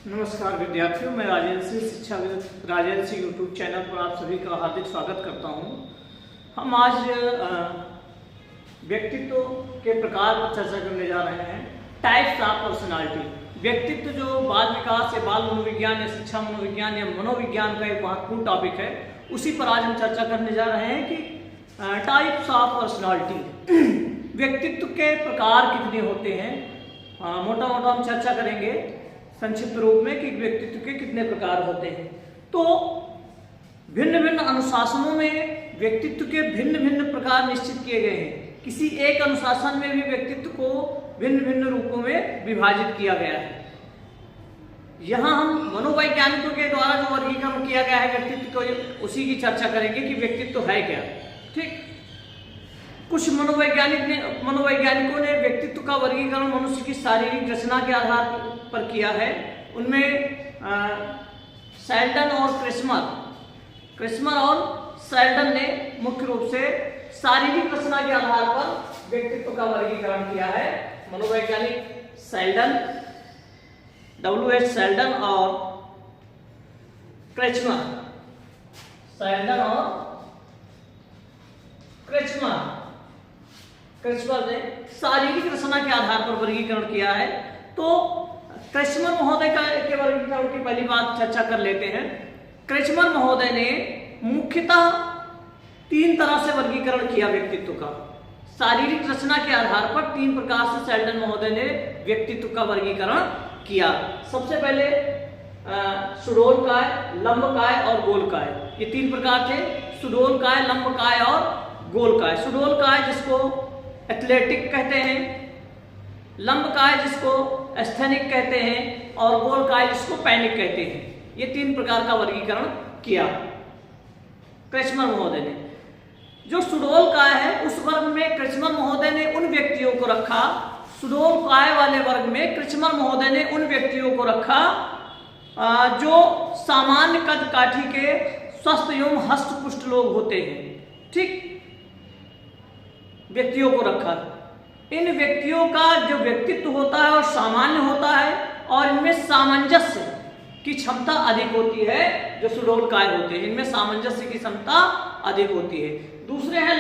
नमस्कार विद्यार्थियों, मैं राजर्षि शिक्षाविद राजर्षि यूट्यूब चैनल पर आप सभी का हार्दिक स्वागत करता हूं। हम आज व्यक्तित्व के प्रकार पर चर्चा करने जा रहे हैं। Types of personality. व्यक्तित्व जो बाल विकास या बाल मनोविज्ञान या शिक्षा मनोविज्ञान या मनोविज्ञान का एक महत्वपूर्ण टॉपिक है, उसी पर आज हम चर्चा करने जा रहे हैं कि टाइप्स ऑफ पर्सनालिटी, व्यक्तित्व के प्रकार कितने होते हैं। मोटा मोटा हम चर्चा करेंगे संक्षिप्त रूप में कि व्यक्तित्व के कितने प्रकार होते हैं। तो भिन्न भिन्न अनुशासनों में व्यक्तित्व के भिन्न भिन्न प्रकार निश्चित किए गए हैं। किसी एक अनुशासन में भी व्यक्तित्व को भिन्न भिन्न रूपों में विभाजित किया गया है। यहाँ हम मनोवैज्ञानिकों के द्वारा जो वर्गीकरण किया गया है व्यक्तित्व को, उसी की चर्चा करेंगे कि व्यक्तित्व है क्या। ठीक, कुछ मनोवैज्ञानिकों ने व्यक्तित्व का वर्गीकरण मनुष्य की शारीरिक रचना के आधार पर किया है। उनमें सेल्डन और क्रिस्मर और सेल्डन ने मुख्य रूप से शारीरिक रचना के आधार पर व्यक्तित्व का वर्गीकरण किया है। मनोवैज्ञानिक सेल्डन, W.H. सेल्डन और क्रिस्मर ने शारीरिक रचना के आधार पर वर्गीकरण किया है। तो क्रिस्मर महोदय के वर्गीकरण की पहली बात चर्चा कर लेते हैं। क्रिस्मर महोदय ने मुख्यतः 3 तरह से वर्गीकरण किया व्यक्तित्व का। शारीरिक रचना के आधार पर 3 प्रकार से सेल्डन महोदय ने व्यक्तित्व का वर्गीकरण किया। सबसे पहले सुडोलकाय, लंबकाय और गोलकाय, ये 3 प्रकार थे। सुडोलकाय, लंबकाय और गोलकाय। सुडोलकाय जिसको एथलेटिक कहते हैं, लंबकाय जिसको एस्थेनिक कहते हैं और गोलकाय जिसको पैनिक कहते हैं। ये 3 प्रकार का वर्गीकरण किया क्रिस्मर महोदय ने। जो सुडोलकाय है उस वर्ग में क्रिस्मर महोदय ने उन व्यक्तियों को रखा, सुडोलकाय वाले वर्ग में क्रिस्मर महोदय ने उन व्यक्तियों को रखा जो सामान्य कद काठी के स्वस्थ एवं हष्ट-पुष्ट लोग होते हैं। ठीक, व्यक्तियों को रखा। इन व्यक्तियों का जो व्यक्तित्व होता है और सामान्य होता है और इनमें सामंजस्य की क्षमता अधिक होती है। जो सुडोलकाय होते हैं इनमें सामंजस्य की क्षमता अधिक होती है। दूसरे हैं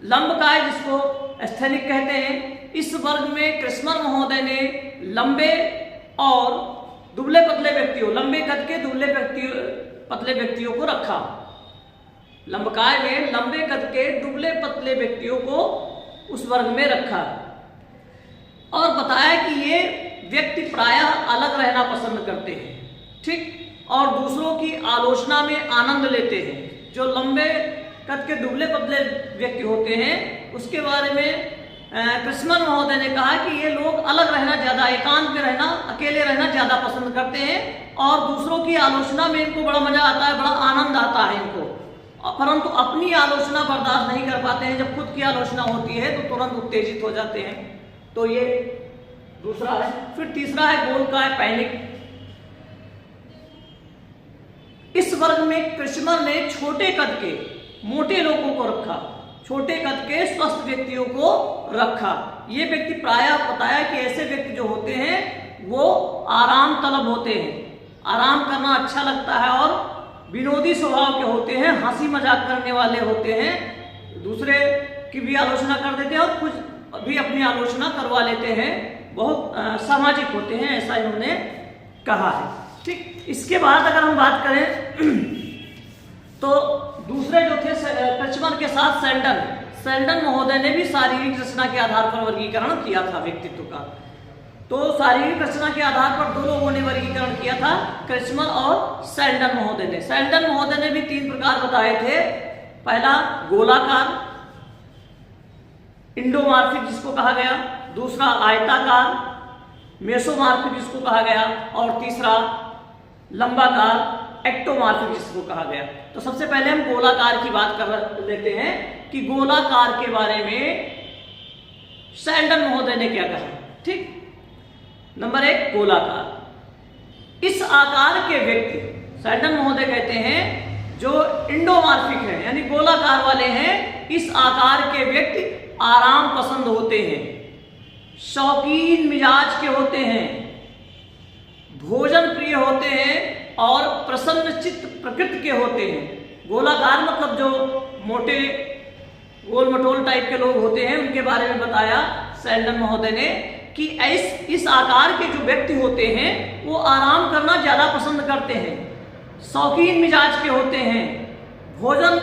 लंबकाय जिसको एस्थेनिक कहते हैं। इस वर्ग में क्रिस्मर महोदय ने लंबे और दुबले पतले व्यक्तियों, लंबे कद के दुबले पतले व्यक्तियों को रखा। लंबकाय में लंबे कद के दुबले पतले व्यक्तियों को उस वर्ग में रखा और बताया कि ये व्यक्ति प्रायः अलग रहना पसंद करते हैं। ठीक, और दूसरों की आलोचना में आनंद लेते हैं। जो लंबे कद के दुबले पतले व्यक्ति होते हैं उसके बारे में क्रिस्मर महोदय ने कहा कि ये लोग अलग रहना ज्यादा, एकांत में रहना, अकेले रहना ज्यादा पसंद करते हैं और दूसरों की आलोचना में इनको बड़ा मजा आता है, बड़ा आनंद आता है इनको, परंतु अपनी आलोचना बर्दाश्त नहीं कर पाते हैं। जब खुद की आलोचना होती है तो तुरंत उत्तेजित हो जाते हैं। तो ये दूसरा है। फिर तीसरा है गोलकाय, पैनिक। इस वर्ग में क्रिस्मर ने छोटे कद के मोटे लोगों को रखा, छोटे कद के स्वस्थ व्यक्तियों को रखा। ये व्यक्ति प्रायः बताया कि ऐसे व्यक्ति जो होते हैं वो आराम तलब होते हैं, आराम करना अच्छा लगता है और विनोदी स्वभाव के होते हैं, हंसी मजाक करने वाले होते हैं, दूसरे की भी आलोचना कर देते हैं और कुछ भी अपनी आलोचना करवा लेते हैं, बहुत सामाजिक होते हैं, ऐसा इन्होंने कहा है। ठीक, इसके बाद अगर हम बात करें तो दूसरे जो थे क्रिस्मर के साथ सेल्डन महोदय ने भी शारीरिक रचना के आधार पर वर्गीकरण किया था व्यक्तित्व का। तो शारीरिक रचना के आधार पर 2 लोगों ने वर्गीकरण किया था, क्रिस्मर और सेल्डन महोदय ने। सेल्डन महोदय ने भी 3 प्रकार बताए थे। पहला गोलाकार, इंडोमार्फिक जिसको कहा गया, दूसरा आयताकार, मेसोमार्फिक जिसको कहा गया, और तीसरा लंबाकार, एक्टोमार्फिक जिसको कहा गया। तो सबसे पहले हम गोलाकार की बात कर लेते हैं कि गोलाकार के बारे में सेल्डन महोदय ने क्या कहा। ठीक, नंबर 1 गोलाकार। इस आकार के व्यक्ति, सेल्डन महोदय कहते हैं, जो इंडोमार्फिक है यानी गोलाकार वाले हैं, इस आकार के व्यक्ति आराम पसंद होते हैं, शौकीन मिजाज के होते हैं, भोजन प्रिय होते हैं और प्रसन्न चित्त प्रकृति के होते हैं। गोलाकार मतलब जो मोटे गोल मटोल टाइप के लोग होते हैं उनके बारे में बताया सेल्डन महोदय ने कि इस आकार के जो व्यक्ति होते हैं वो आराम करना ज्यादा पसंद करते हैं, शौकीन मिजाज के होते हैं, भोजन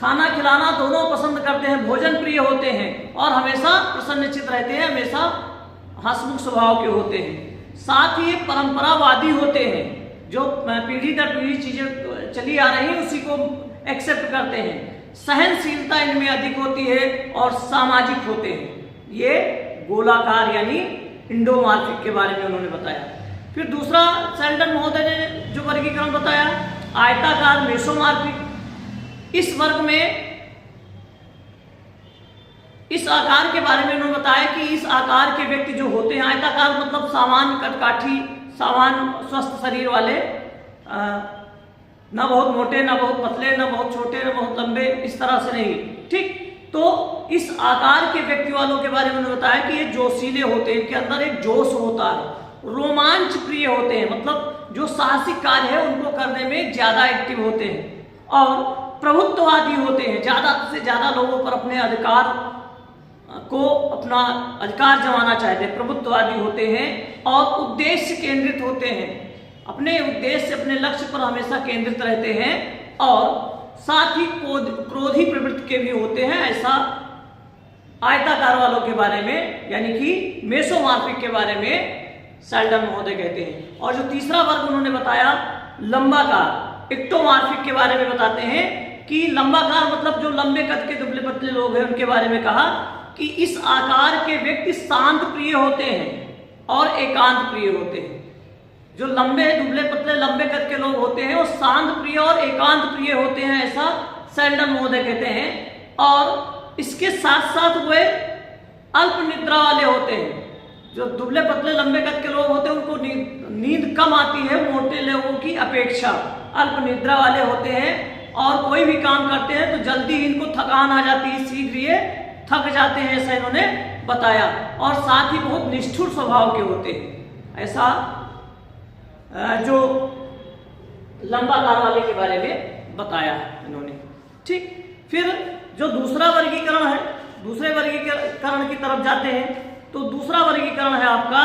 खाना खिलाना दोनों पसंद करते हैं, भोजन प्रिय होते हैं और हमेशा प्रसन्नचित्त रहते हैं, हमेशा हंसमुख स्वभाव के होते हैं। साथ ही परंपरावादी होते हैं, जो पीढ़ी दर पीढ़ी चीजें चली आ रही हैं उसी को एक्सेप्ट करते हैं। सहनशीलता इनमें अधिक होती है और सामाजिक होते हैं। ये गोलाकार यानी इंडोमार्फिक के बारे में उन्होंने बताया। फिर दूसरा सेल्डन महोदय ने जो वर्गीकरण बताया आयताकार मेसोमार्फिक। इस वर्ग में इस आकार के बारे में उन्होंने बताया कि इस आकार के व्यक्ति जो होते हैं, आयताकार मतलब सामान्य कदकाठी, सामान्य स्वस्थ शरीर वाले, ना बहुत मोटे ना बहुत पतले ना बहुत छोटे ना बहुत लंबे, इस तरह से नहीं, ठीक। तो इस आकार के व्यक्ति वालों के बारे में उन्होंने बताया कि ये जोशीले होते हैं, इनके अंदर एक जोश होता है, रोमांच प्रिय होते हैं, मतलब जो साहसिक कार्य है उनको करने में ज्यादा एक्टिव होते हैं और प्रभुत्ववादी होते हैं, ज्यादा से ज्यादा लोगों पर अपने अधिकार को अपना अधिकार जमाना चाहते हैं, प्रभुत्ववादी होते हैं और उद्देश्य केंद्रित होते हैं, अपने उद्देश्य अपने लक्ष्य पर हमेशा केंद्रित रहते हैं और साथ ही क्रोधी प्रवृत्ति के भी होते हैं। ऐसा आयताकार वालों के बारे में यानी कि मेसोमार्फिक के बारे में सेल्डन महोदय कहते हैं। और जो तीसरा वर्ग उन्होंने बताया लंबाकार, एक्टोमार्फिक के बारे में बताते हैं कि लंबाकार मतलब जो लंबे कद के दुबले पतले लोग हैं उनके बारे में कहा कि इस आकार के व्यक्ति शांत प्रिय होते हैं और एकांत प्रिय होते हैं। जो लंबे दुबले पतले लंबे कद के लोग होते हैं वो शांत प्रिय और एकांत प्रिय होते हैं, ऐसा सेल्डन महोदय कहते हैं। और इसके साथ साथ वे अल्प निद्रा वाले होते हैं। जो दुबले पतले लंबे कद के लोग होते हैं उनको नींद कम आती है मोटे लोगों की अपेक्षा, अल्प निद्रा वाले होते हैं और कोई भी काम करते हैं तो जल्दी इनको थकान आ जाती है, शीघ्र ये थक जाते हैं, ऐसा इन्होंने बताया। और साथ ही बहुत निष्ठुर स्वभाव के होते हैं, ऐसा जो लंबाकार वाले के बारे में बताया इन्होंने, ठीक। फिर जो दूसरा वर्गीकरण है, दूसरे वर्गीकरण की तरफ जाते हैं तो दूसरा वर्गीकरण है आपका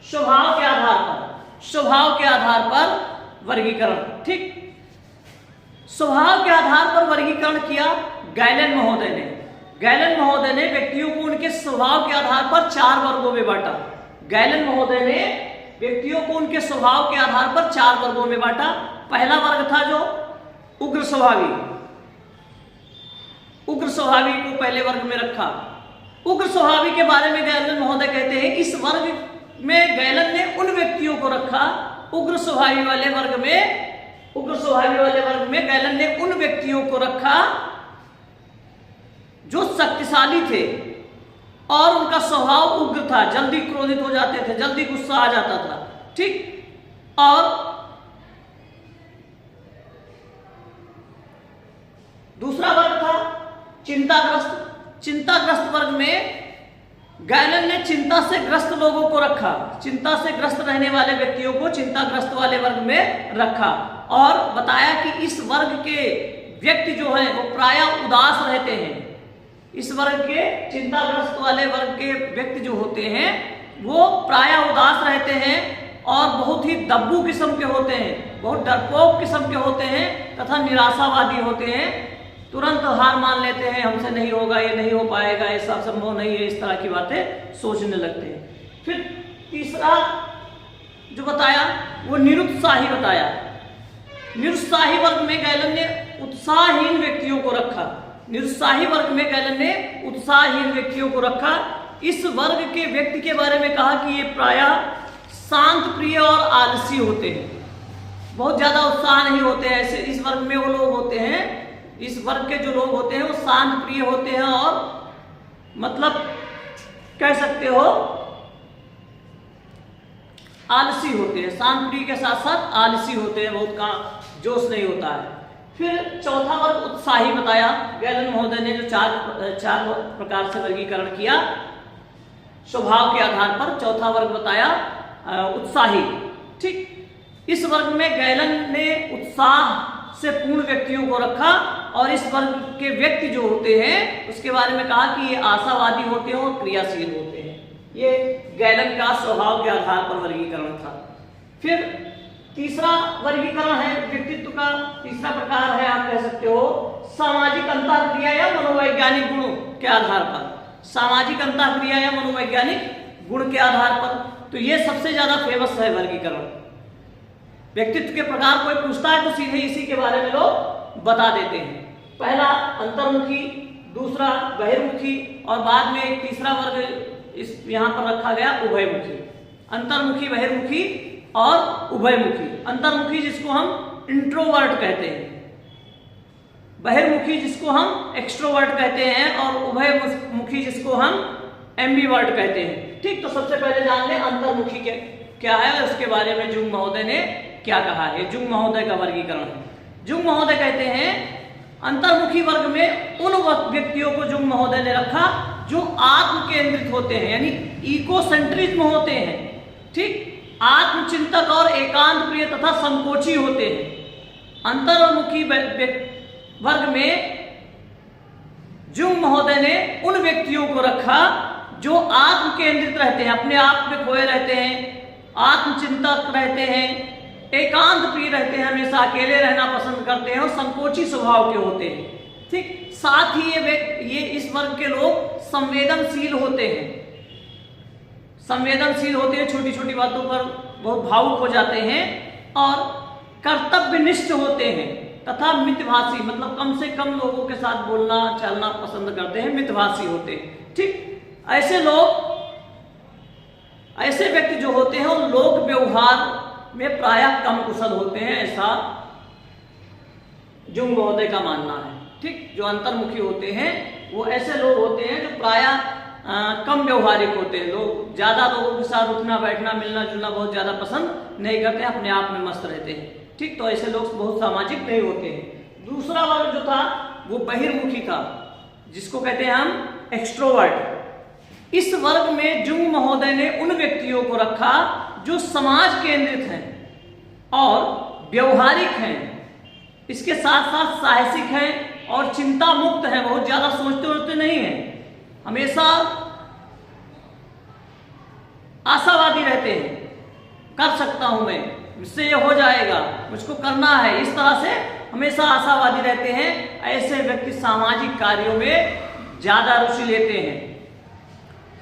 स्वभाव के आधार पर, स्वभाव के आधार पर वर्गीकरण, ठीक। स्वभाव के आधार पर वर्गीकरण किया गैलन महोदय ने। गैलन महोदय ने व्यक्तियों को उनके स्वभाव के आधार पर 4 वर्गों में बांटा। गैलन महोदय ने व्यक्तियों को उनके स्वभाव के आधार पर 4 वर्गों में बांटा। पहला वर्ग था जो उग्र स्वभावी, उग्र स्वभावी को पहले वर्ग में रखा। उग्र स्वभावी के बारे में गैलन महोदय कहते हैं इस वर्ग में गैलन ने उन व्यक्तियों को रखा, उग्र स्वभावी वाले वर्ग में, उग्र स्वभावी वाले वर्ग में गैलन ने उन व्यक्तियों को रखा जो शक्तिशाली थे और उनका स्वभाव उग्र था, जल्दी क्रोधित हो जाते थे, जल्दी गुस्सा आ जाता था, ठीक। और दूसरा वर्ग था चिंताग्रस्त। चिंताग्रस्त वर्ग में गैलन ने चिंता से ग्रस्त लोगों को रखा, चिंता से ग्रस्त रहने वाले व्यक्तियों को चिंताग्रस्त वाले वर्ग में रखा और बताया कि इस वर्ग के व्यक्ति जो है वो प्रायः उदास रहते हैं। इस वर्ग के चिंताग्रस्त वाले वर्ग के व्यक्ति जो होते हैं वो प्रायः उदास रहते हैं और बहुत ही दब्बू किस्म के होते हैं, बहुत डरपोक किस्म के होते हैं तथा निराशावादी होते हैं, तुरंत हार मान लेते हैं, हमसे नहीं होगा, ये नहीं हो पाएगा, ऐसा संभव नहीं है, इस तरह की बातें सोचने लगते हैं। फिर तीसरा जो बताया वो निरुत्साही बताया। निरुत्साही वर्ग में गैलन ने उत्साहहीन व्यक्तियों को रखा, निरुत्साही वर्ग में गैलन ने उत्साहहीन व्यक्तियों को रखा। इस वर्ग के व्यक्ति के बारे में कहा कि ये प्रायः शांत प्रिय और आलसी होते हैं, बहुत ज्यादा उत्साह नहीं होते हैं। ऐसे इस वर्ग में वो लोग होते हैं, इस वर्ग के जो लोग होते हैं वो शांत प्रिय होते हैं और मतलब कह सकते हो आलसी होते हैं, शांत प्रिय के साथ साथ आलसी होते हैं, बहुत का जोश नहीं होता है। फिर चौथा वर्ग उत्साही बताया गैलन महोदय ने, जो चार प्रकार से वर्गीकरण किया स्वभाव के आधार पर। चौथा वर्ग बताया उत्साही। ठीक, इस वर्ग में गैलन ने उत्साह से पूर्ण व्यक्तियों को रखा और इस वर्ग के व्यक्ति जो होते हैं उसके बारे में कहा कि ये आशावादी होते हैं और क्रियाशील होते हैं। ये गैलन का स्वभाव के आधार पर वर्गीकरण था। फिर तीसरा वर्गीकरण है व्यक्तित्व का, तीसरा प्रकार है आप कह सकते हो सामाजिक अंतःक्रिया या मनोवैज्ञानिक गुणों के आधार पर। सामाजिक अंतःक्रिया या मनोवैज्ञानिक गुण के आधार पर, तो ये सबसे ज्यादा फेमस है वर्गीकरण। व्यक्तित्व के प्रकार कोई पूछता है तो सीधे इसी के बारे में लोग बता देते हैं। पहला अंतर्मुखी, दूसरा बहिर्मुखी और बाद में एक तीसरा वर्ग इस यहाँ पर रखा गया उभयमुखी। अंतर्मुखी, बहिर्मुखी और उभयमुखी। अंतर्मुखी जिसको हम इंट्रोवर्ट कहते हैं, बहिर्मुखी जिसको हम एक्सट्रोवर्ट कहते हैं और उभयमुखी जिसको हम एम्बिवर्ट कहते हैं। ठीक, तो सबसे पहले जान लें अंतर्मुखी क्या है, उसके बारे में जुंग महोदय ने क्या कहा है। जुंग महोदय का वर्गीकरण है। जुंग महोदय कहते हैं अंतर्मुखी वर्ग में उन व्यक्तियों को जुंग महोदय ने रखा जो आत्म केंद्रित होते हैं, यानी इकोसेंट्रिज्म होते हैं। ठीक, आत्मचिंतक और एकांत प्रिय तथा संकोची होते हैं। अंतर्मुखी वर्ग में जुंग महोदय ने उन व्यक्तियों को रखा जो आत्म केंद्रित रहते हैं, अपने आप में खोए रहते हैं, आत्मचिंतक रहते हैं, एकांत प्रिय रहते हैं, हमेशा अकेले रहना पसंद करते हैं और संकोची स्वभाव के होते हैं। ठीक, साथ ही ये इस वर्ग के लोग संवेदनशील होते हैं। संवेदनशील होते हैं, छोटी छोटी बातों पर बहुत भावुक हो जाते हैं और कर्तव्यनिष्ठ होते हैं तथा मितभाषी, मतलब कम से कम लोगों के साथ बोलना चलना पसंद करते हैं, मितभाषी होते हैं। ठीक, ऐसे व्यक्ति जो होते हैं वो लोक व्यवहार में प्रायः कम कुशल होते हैं, ऐसा जुंग महोदय का मानना है। ठीक, जो अंतर्मुखी होते हैं वो ऐसे लोग होते हैं जो प्रायः कम व्यवहारिक होते हैं। लोग ज्यादा लोगों के साथ उठना बैठना मिलना जुलना बहुत ज्यादा पसंद नहीं करते हैं, अपने आप में मस्त रहते हैं। ठीक, तो ऐसे लोग बहुत सामाजिक नहीं होते हैं। दूसरा वर्ग जो था वो बहिर्मुखी था, जिसको कहते हैं हम एक्सट्रोवर्ट। इस वर्ग में जुंग महोदय ने उन व्यक्तियों को रखा जो समाज केंद्रित हैं और व्यवहारिक हैं, इसके साथ साथ साहसिक हैं और चिंता मुक्त हैं, बहुत ज्यादा सोचते नहीं हैं, हमेशा आशावादी रहते हैं, कर सकता हूं मैं, मुझसे ये हो जाएगा, मुझको करना है, इस तरह से हमेशा आशावादी रहते हैं। ऐसे व्यक्ति सामाजिक कार्यों में ज्यादा रुचि लेते हैं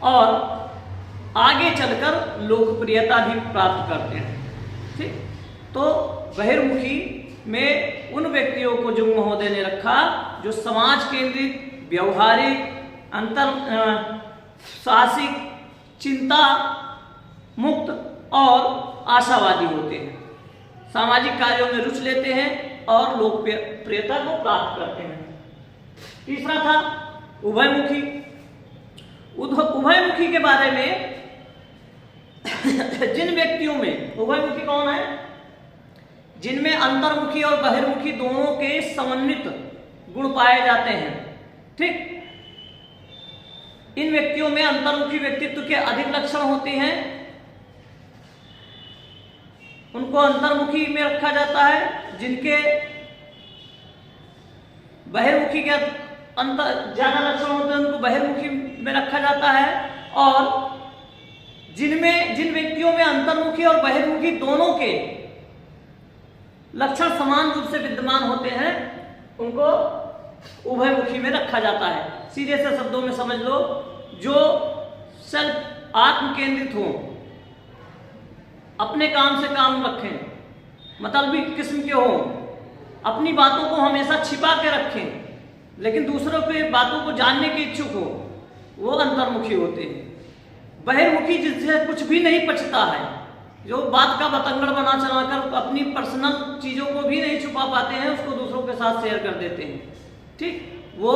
और आगे चलकर लोकप्रियता भी प्राप्त करते हैं। ठीक, तो बहिर्मुखी में उन व्यक्तियों को जुंग महोदय ने रखा जो समाज केंद्रित, व्यवहारिक, साहसिक, चिंता मुक्त और आशावादी होते हैं, सामाजिक कार्यों में रुचि लेते हैं और लोकप्रियता को प्राप्त करते हैं। तीसरा था उभयमुखी। उभयमुखी के बारे में जिन व्यक्तियों में, उभयमुखी कौन है, जिनमें अंतर्मुखी और बहिर्मुखी दोनों के समन्वित गुण पाए जाते हैं। ठीक, इन व्यक्तियों में अंतर्मुखी व्यक्तित्व के अधिक लक्षण होते हैं, उनको अंतर्मुखी में रखा जाता है। जिनके बहिर्मुखी के ज्यादा लक्षण होते हैं उनको बहिर्मुखी में रखा जाता है। और जिन व्यक्तियों में अंतर्मुखी और बहिर्मुखी दोनों के लक्षण समान रूप से विद्यमान होते हैं उनको उभयमुखी में रखा जाता है। सीधे से शब्दों में समझ लो, जो सेल्फ आत्म केंद्रित हो, अपने काम से काम रखें, मतलबी किस्म के हो, अपनी बातों को हमेशा छिपा के रखें लेकिन दूसरों के बातों को जानने के इच्छुक हो, वो अंतर्मुखी होते हैं। बहिर्मुखी जिससे कुछ भी नहीं पचता है, जो बात का बतंगड़ बना चलाकर अपनी पर्सनल चीजों को भी नहीं छुपा पाते हैं, उसको दूसरों के साथ शेयर कर देते हैं। ठीक, वो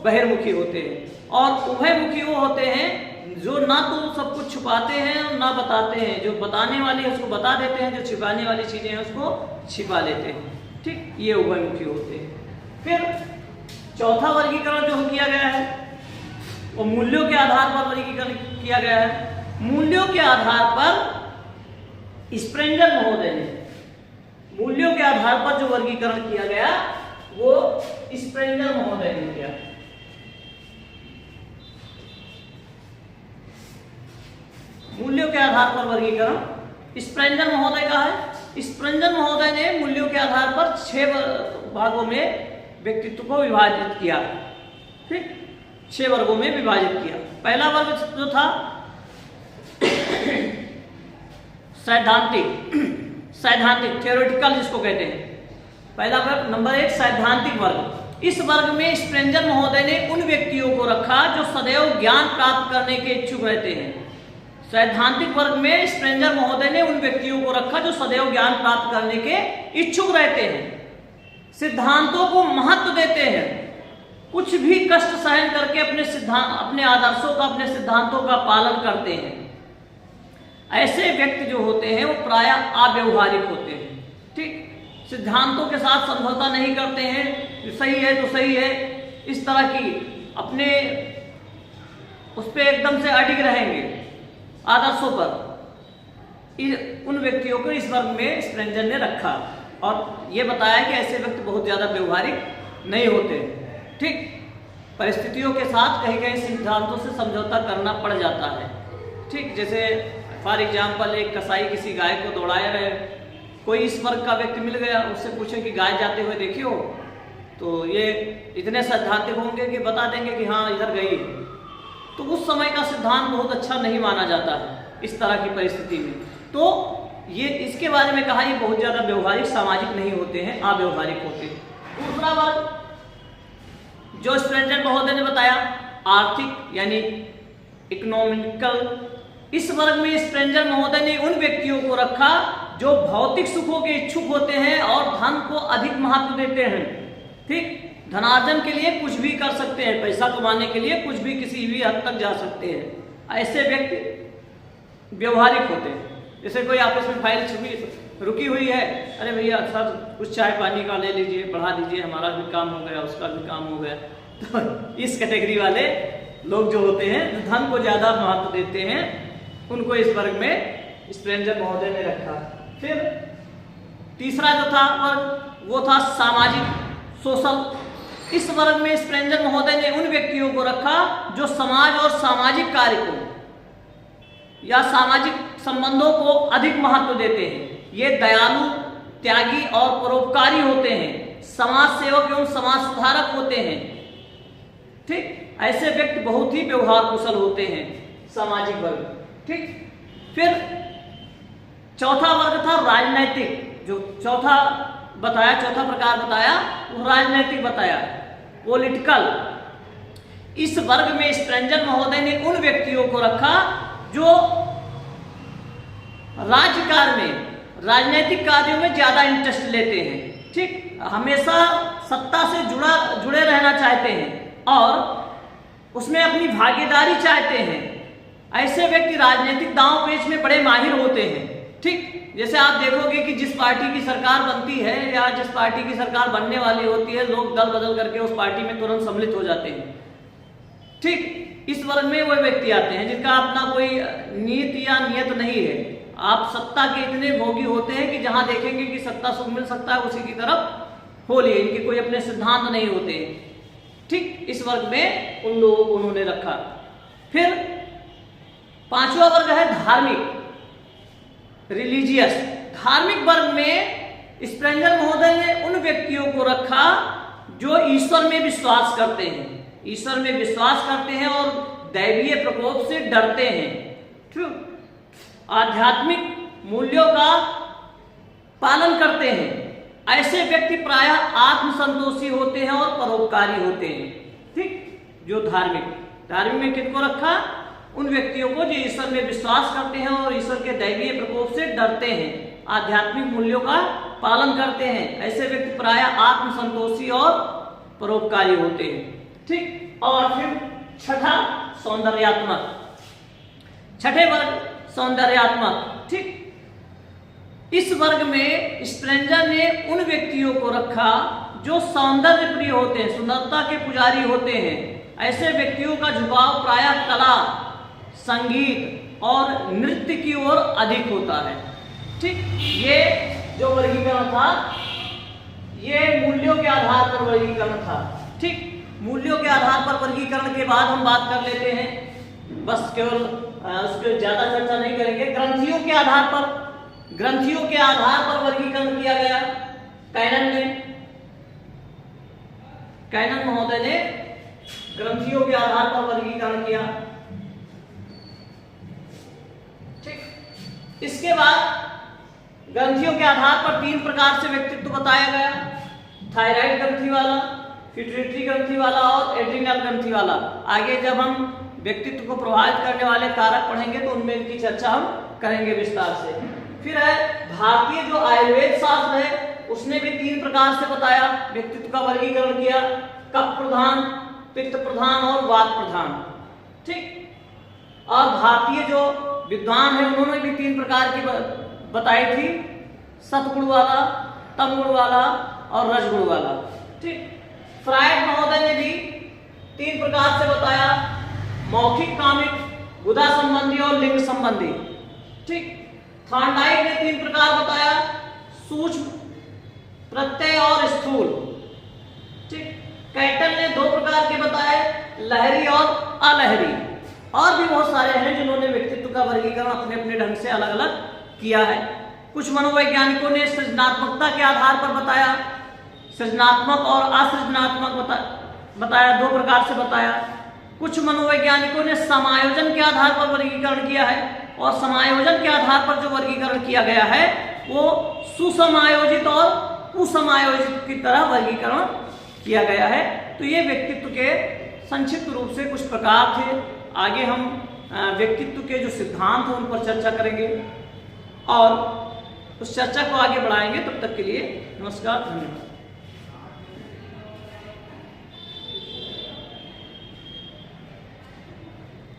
बहिर्मुखी होते हैं। और उभयमुखी वो होते हैं जो ना तो सब कुछ छुपाते हैं और ना बताते हैं, जो बताने वाली है उसको बता देते हैं, जो छिपाने वाली चीजें हैं उसको छिपा लेते हैं। ठीक, ये उभयमुखी होते हैं। फिर चौथा वर्गीकरण जो किया गया है वो मूल्यों के आधार पर वर्गीकरण किया गया है। मूल्यों के आधार पर स्प्रेंजर महोदय ने मूल्यों के आधार पर जो वर्गीकरण किया गया वो स्प्रेंजर महोदय ने किया। मूल्यों के आधार पर वर्गीकरण स्प्रेंजर महोदय का है। स्प्रेंजर महोदय ने मूल्यों के आधार पर 6 भागों में व्यक्तित्व को विभाजित किया। ठीक, 6 वर्गों में विभाजित किया। पहला वर्ग जो था सैद्धांतिक थ्योरेटिकल जिसको कहते हैं। पहला वर्ग नंबर 1 सैद्धांतिक वर्ग। इस वर्ग में स्प्रेंजर महोदय ने उन व्यक्तियों को रखा जो सदैव ज्ञान प्राप्त करने के इच्छुक रहते हैं। सैद्धांतिक वर्ग में स्प्रेंजर महोदय ने उन व्यक्तियों को रखा जो सदैव ज्ञान प्राप्त करने के इच्छुक रहते हैं, सिद्धांतों को महत्व देते हैं, कुछ भी कष्ट सहन करके अपने आदर्शों का, अपने सिद्धांतों का पालन करते हैं। ऐसे व्यक्ति जो होते हैं वो प्रायः अव्यवहारिक होते हैं। ठीक, सिद्धांतों के साथ समझौता नहीं करते हैं, सही है तो सही है, इस तरह की अपने उस पर एकदम से अडिग रहेंगे आदर्शों पर। उन व्यक्तियों को इस वर्ग में स्प्रेंजर ने रखा और ये बताया कि ऐसे व्यक्ति बहुत ज़्यादा व्यवहारिक नहीं होते। ठीक, परिस्थितियों के साथ कहीं कहीं सिद्धांतों से समझौता करना पड़ जाता है। ठीक, जैसे फॉर एग्जाम्पल एक कसाई किसी गाय को दौड़ाया रहे, कोई इस वर्ग का व्यक्ति मिल गया, उससे पूछे कि गाय जाते हुए देखी हो, तो ये इतने सैद्धांतिक होंगे कि बता देंगे कि हाँ इधर गई। तो उस समय का सिद्धांत बहुत अच्छा नहीं माना जाता है इस तरह की परिस्थिति में। तो ये इसके बारे में कहा, ये बहुत ज़्यादा व्यवहारिक सामाजिक नहीं होते हैं, अव्यवहारिक होते हैं। दूसरा वर्ग जो स्प्रेंजर महोदय ने बताया आर्थिक यानी इकोनॉमिकल। इस वर्ग में स्प्रेंजर महोदय ने उन व्यक्तियों को रखा जो भौतिक सुखों के इच्छुक होते हैं और धन को अधिक महत्व देते हैं। ठीक, धनार्जन के लिए कुछ भी कर सकते हैं, पैसा कमाने के लिए कुछ भी किसी भी हद तक जा सकते हैं। ऐसे व्यक्ति व्यवहारिक होते हैं। जैसे कोई आपस में फाइल रुकी हुई है, अरे भैया सर कुछ चाय पानी का ले लीजिए, बढ़ा दीजिए, हमारा भी काम हो गया, उसका भी काम हो गया। तो इस कैटेगरी वाले लोग जो होते हैं, जो धन को ज़्यादा महत्व देते हैं, उनको इस वर्ग में स्प्रेंजर महोदय ने रखा। फिर तीसरा जो था वर्ग वो था सामाजिक सोशल। इस वर्ग में स्प्रेंजर महोदय ने उन व्यक्तियों को रखा जो समाज और सामाजिक कार्य को या सामाजिक संबंधों को अधिक महत्व देते हैं। ये दयालु, त्यागी और परोपकारी होते हैं, समाज सेवक एवं समाज सुधारक होते हैं। ठीक, ऐसे व्यक्ति बहुत ही व्यवहार कुशल होते हैं, सामाजिक वर्ग। ठीक, फिर चौथा वर्ग था राजनैतिक। जो चौथा प्रकार बताया वो राजनैतिक बताया, पॉलिटिकल। इस वर्ग में स्प्रेंजर महोदय ने उन व्यक्तियों को रखा जो राज्यकाल में, राजनीतिक कार्यों में ज्यादा इंटरेस्ट लेते हैं। ठीक, हमेशा सत्ता से जुड़े रहना चाहते हैं और उसमें अपनी भागीदारी चाहते हैं। ऐसे व्यक्ति राजनीतिक दांव पेच में बड़े माहिर होते हैं। ठीक, जैसे आप देखोगे कि जिस पार्टी की सरकार बनती है या जिस पार्टी की सरकार बनने वाली होती है, लोग दल बदल करके उस पार्टी में तुरंत सम्मिलित हो जाते हैं। ठीक, इस वर्ग में वो व्यक्ति आते हैं जिनका अपना कोई नीति या नियत नहीं है। आप सत्ता के इतने भोगी होते हैं कि जहां देखेंगे कि सत्ता सुख मिल सकता है उसी की तरफ हो लिए, इनके कोई अपने सिद्धांत नहीं होते। ठीक, इस वर्ग में उन लोगों को उन्होंने रखा। फिर पांचवा वर्ग है धार्मिक, रिलीजियस। धार्मिक वर्ग में स्प्रेंजर महोदय ने उन व्यक्तियों को रखा जो ईश्वर में विश्वास करते हैं, ईश्वर में विश्वास करते हैं और दैवीय प्रकोप से डरते हैं। ठीक, आध्यात्मिक मूल्यों का पालन करते हैं। ऐसे व्यक्ति प्रायः आत्मसंतोषी होते हैं और परोपकारी होते हैं। ठीक, जो धार्मिक में किसको रखा? उन व्यक्तियों को जो ईश्वर में विश्वास करते हैं और ईश्वर के दैवीय प्रकोप से डरते हैं, आध्यात्मिक मूल्यों का पालन करते हैं। ऐसे व्यक्ति प्रायः आत्मसंतोषी और परोपकारी होते हैं। ठीक, और फिर छठा सौंदर्यात्मक, छठे वर्ग सौंदर्यात्मक। ठीक, इस वर्ग में स्प्रेंजर ने उन व्यक्तियों को रखा जो सौंदर्य प्रिय होते हैं, सुंदरता के पुजारी होते हैं। ऐसे व्यक्तियों का झुकाव प्रायः कला, संगीत और नृत्य की ओर अधिक होता है। ठीक, ये जो वर्गीकरण था ये मूल्यों के आधार पर वर्गीकरण था। ठीक, मूल्यों के आधार पर वर्गीकरण के बाद हम बात कर लेते हैं, बस केवल उसके ज्यादा चर्चा नहीं करेंगे। ग्रंथियों के आधार पर वर्गीकरण किया गया कैनन महोदय ने ग्रंथियों के आधार पर वर्गीकरण किया। ठीक, इसके बाद ग्रंथियों के आधार पर 3 प्रकार से व्यक्तित्व बताया गया, थायराइड ग्रंथि वाला, पिट्यूटरी ग्रंथि वाला और एड्रिनल ग्रंथि वाला। आगे जब हम व्यक्तित्व को प्रभावित करने वाले कारक पढ़ेंगे तो उनमें इनकी चर्चा हम करेंगे विस्तार से। फिर है भारतीय जो आयुर्वेद शास्त्र है उसने भी 3 प्रकार से बताया, व्यक्तित्व का वर्गीकरण किया, कफ प्रधान, पित्त प्रधान और वात प्रधान। ठीक, और भारतीय जो विद्वान है उन्होंने भी 3 प्रकार की बताई थी, सतगुण वाला, तमगुण वाला और रजगुण वाला। ठीक, फ्रायड महोदय ने भी 3 प्रकार से बताया, मौखिक, कामिक, गुदा संबंधी और लिंग संबंधी। ठीक, थॉर्नडाइक ने 3 प्रकार बताया, सूक्ष्म, प्रत्यय और स्थूल। ठीक, कैटल ने 2 प्रकार के बताए, लहरी और अलहरी। और भी बहुत सारे हैं जिन्होंने व्यक्तित्व का वर्गीकरण अपने अपने ढंग से अलग अलग किया है। कुछ मनोवैज्ञानिकों ने सृजनात्मकता के आधार पर बताया, सृजनात्मक और असृजनात्मक बताया, 2 प्रकार से बताया। कुछ मनोवैज्ञानिकों ने समायोजन के आधार पर वर्गीकरण किया है, और समायोजन के आधार पर जो वर्गीकरण किया गया है वो सुसमायोजित और कुसमायोजित की तरह वर्गीकरण किया गया है। तो ये व्यक्तित्व के संक्षिप्त रूप से कुछ प्रकार थे। आगे हम व्यक्तित्व के जो सिद्धांत हैं उन पर चर्चा करेंगे और उस चर्चा को आगे बढ़ाएंगे। तब तक के लिए नमस्कार, धन्यवाद।